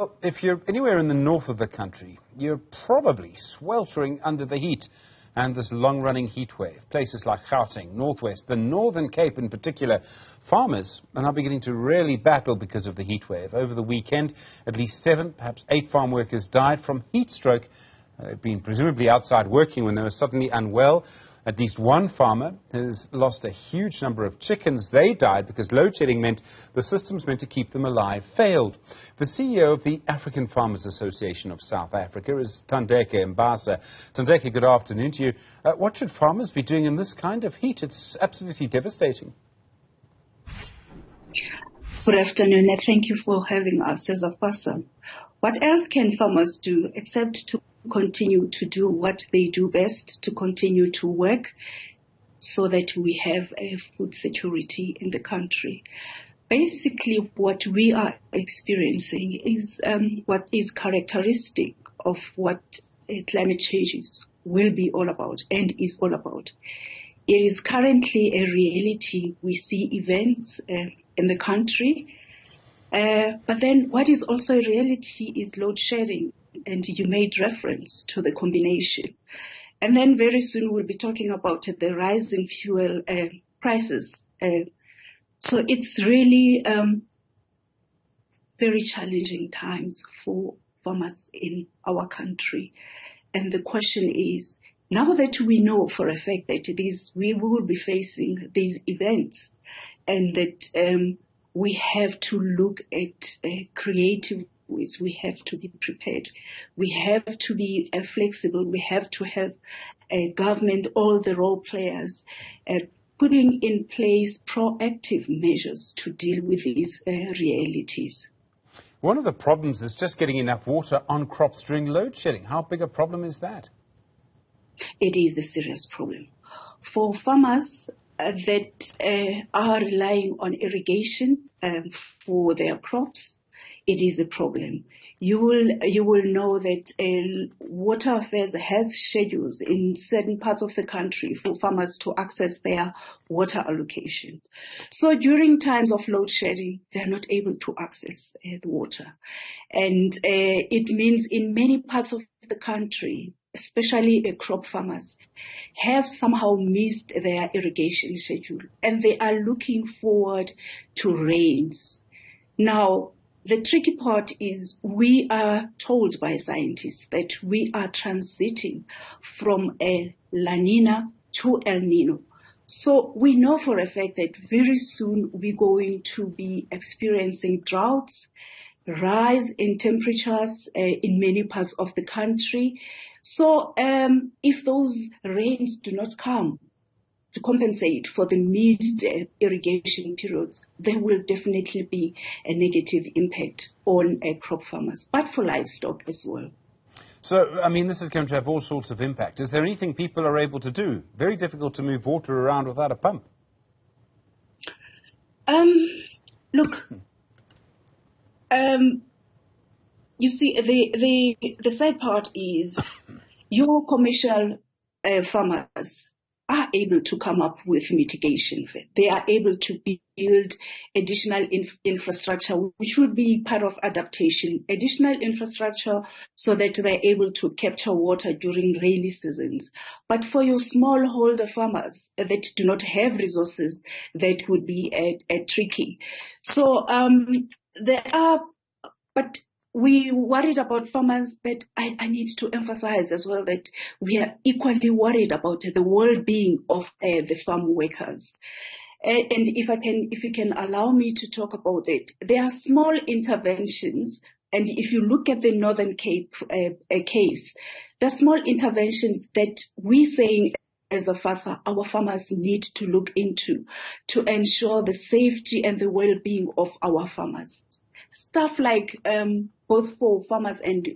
Well, if you're anywhere in the north of the country, you're probably sweltering under the heat and this long-running heat wave. Places like Gauteng, Northwest, the Northern Cape in particular, farmers are now beginning to really battle because of the heat wave. Over the weekend, at least 7, perhaps 8 farm workers died from heat stroke. They'd been presumably outside working when they were suddenly unwell. At least one farmer has lost a huge number of chickens. They died because load shedding meant the systems meant to keep them alive failed. The CEO of the African Farmers Association of South Africa is Thandeka Mbassa. Thandeka, good afternoon to you. What should farmers be doing in this kind of heat? It's absolutely devastating. Good afternoon, and thank you for having us as Afasa. What else can farmers do except to continue to do what they do best, to continue to work so that we have a food security in the country? Basically, what we are experiencing is what is characteristic of what climate change will be all about and is all about. It is currently a reality. We see events in the country. But then what is also a reality is load shedding, and you made reference to the combination. And then very soon we'll be talking about the rising fuel prices. So it's really very challenging times for farmers in our country. And the question is, now that we know for a fact that we will be facing these events and that we have to look at creative ways. We have to be prepared. We have to be flexible. We have to have a government, all the role players, putting in place proactive measures to deal with these realities. One of the problems is just getting enough water on crops during load shedding. How big a problem is that? It is a serious problem. For farmers that are relying on irrigation for their crops, it is a problem. You will know that Water Affairs has schedules in certain parts of the country for farmers to access their water allocation. So during times of load shedding, they are not able to access the water. And it means in many parts of the country, especially crop farmers, have somehow missed their irrigation schedule, and they are looking forward to rains. Now, the tricky part is we are told by scientists that we are transiting from a La Nina to El Nino. So we know for a fact that very soon we're going to be experiencing droughts, rise in temperatures in many parts of the country. So if those rains do not come to compensate for the missed irrigation periods, there will definitely be a negative impact on crop farmers, but for livestock as well. So, I mean, this is going to have all sorts of impact. Is there anything people are able to do? Very difficult to move water around without a pump. Look, you see, the sad part is your commercial farmers are able to come up with mitigation. They are able to build additional infrastructure, which will be part of adaptation, additional infrastructure so that they're able to capture water during rainy seasons. But for your smallholder farmers that do not have resources, that would be tricky. So but we worried about farmers, but I need to emphasize as well that we are equally worried about the well-being of the farm workers. And if you can allow me to talk about it, there are small interventions, and if you look at the Northern Cape case, there are small interventions that we saying as a FASA, our farmers need to look into to ensure the safety and the well-being of our farmers. Stuff like both for farmers and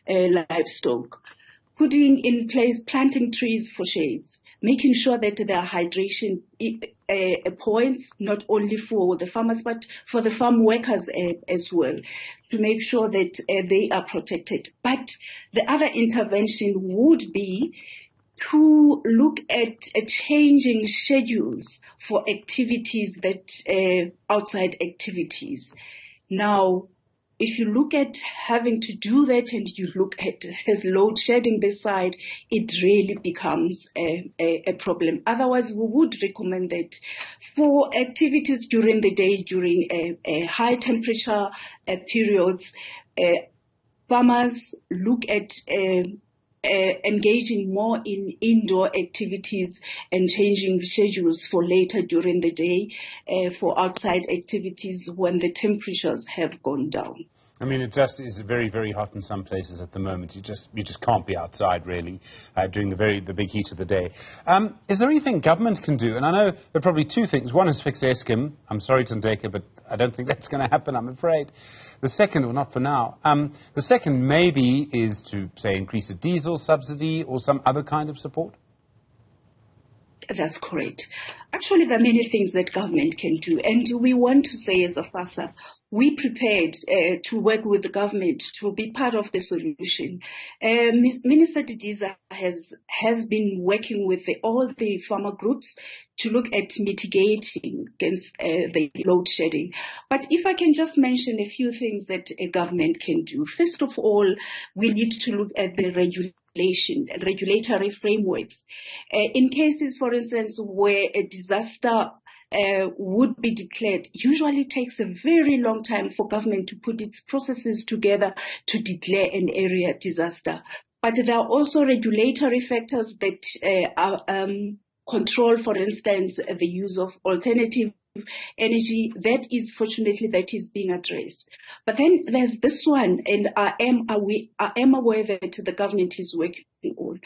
livestock, putting in place planting trees for shades, making sure that there are hydration points, not only for the farmers, but for the farm workers as well, to make sure that they are protected. But the other intervention would be to look at changing schedules for activities that outside activities. Now, if you look at having to do that and you look at his load shedding this side, it really becomes a problem. Otherwise, we would recommend that for activities during the day, during a high temperature periods, farmers look at engaging more in indoor activities and changing schedules for later during the day for outside activities when the temperatures have gone down. I mean, it just is very, very hot in some places at the moment. You just can't be outside, really, during the big heat of the day. Is there anything government can do? And I know there are probably two things. One is fix Eskom. I'm sorry, Thandeka, but I don't think that's going to happen, I'm afraid. The second, well, not for now. The second maybe is to, say, increase a diesel subsidy or some other kind of support? That's correct. Actually, there are many things that government can do. And we want to say as Afasa, we prepared to work with the government to be part of the solution. Minister Didiza has been working with all the farmer groups to look at mitigating against the load shedding. But if I can just mention a few things that a government can do. First of all, we need to look at the regulatory frameworks. In cases, for instance, where a disaster would be declared, usually takes a very long time for government to put its processes together to declare an area disaster. But there are also regulatory factors that control, for instance, the use of alternative energy. That is, fortunately, that is being addressed. But then there's this one, and I am aware that the government is working on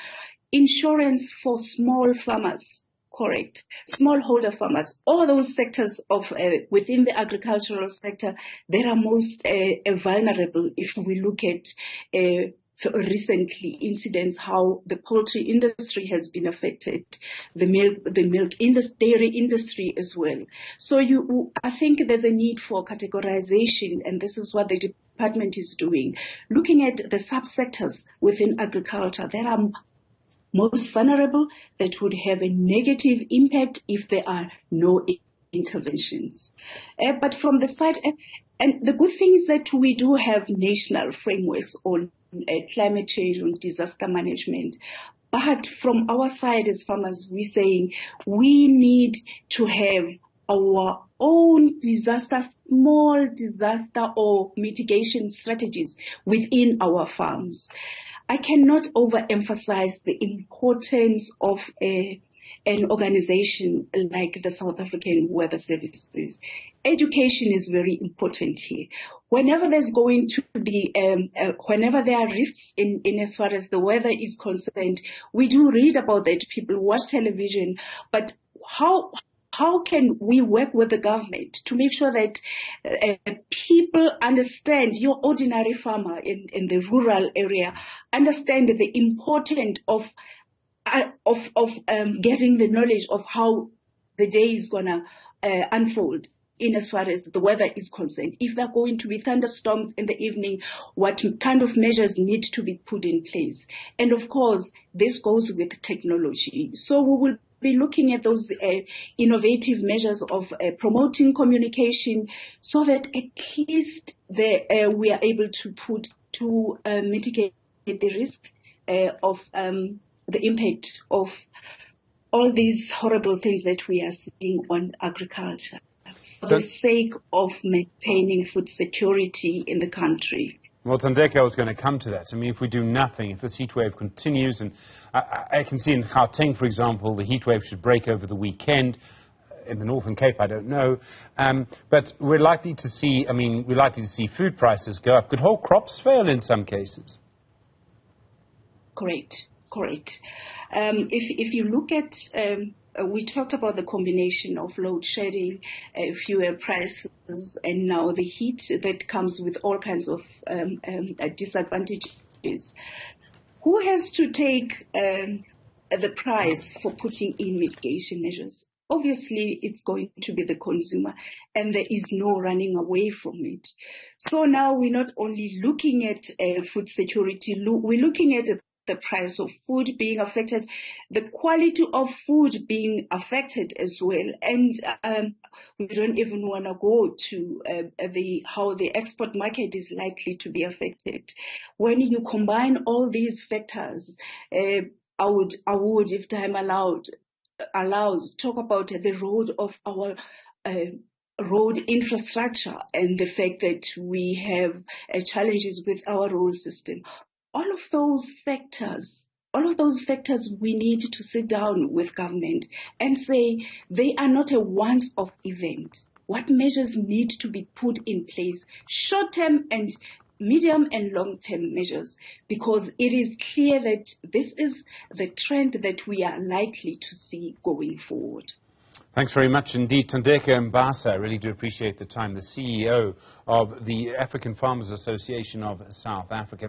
insurance for small farmers. Correct. Smallholder farmers, all those sectors of within the agricultural sector that are most vulnerable. If we look at recently incidents, how the poultry industry has been affected, the milk industry, dairy industry as well. So I think there's a need for categorization, and this is what the department is doing, looking at the subsectors within agriculture that are most vulnerable, that would have a negative impact if there are no interventions. But from the side, and the good thing is that we do have national frameworks on climate change, on disaster management. But from our side as farmers, we're saying we need to have our own small disaster or mitigation strategies within our farms. I cannot overemphasize the importance of an organization like the South African Weather Services. Education is very important here. Whenever there's going to be, whenever there are risks in as far as the weather is concerned, we do read about that. People watch television, but how can we work with the government to make sure that people understand, your ordinary farmer in the rural area, understand the importance of getting the knowledge of how the day is going to unfold in as far as the weather is concerned. If there are going to be thunderstorms in the evening, what kind of measures need to be put in place? And of course, this goes with technology. So we will be looking at those innovative measures of promoting communication so that at least we are able to mitigate the risk of the impact of all these horrible things that we are seeing on agriculture for the sake of maintaining food security in the country. Well, Thandeka, I was going to come to that. I mean, if we do nothing, if this heat wave continues, and I can see in Gauteng, for example, the heat wave should break over the weekend. In the Northern Cape, I don't know. But we're likely to see, food prices go up. Could whole crops fail in some cases? Correct. If you look at, we talked about the combination of load shedding, fuel prices, and now the heat that comes with all kinds of disadvantages. Who has to take the price for putting in mitigation measures? Obviously, it's going to be the consumer, and there is no running away from it. So now we're not only looking at food security, we're looking at the price of food being affected, the quality of food being affected as well. And we don't even want to go to how the export market is likely to be affected. When you combine all these factors, I would, if time allows, talk about the role of our road infrastructure and the fact that we have challenges with our road system. All of those factors, we need to sit down with government and say they are not a once-off event. What measures need to be put in place, short-term and medium and long-term measures, because it is clear that this is the trend that we are likely to see going forward. Thanks very much indeed, Thandeka Mbassa. I really do appreciate the time. The CEO of the African Farmers Association of South Africa.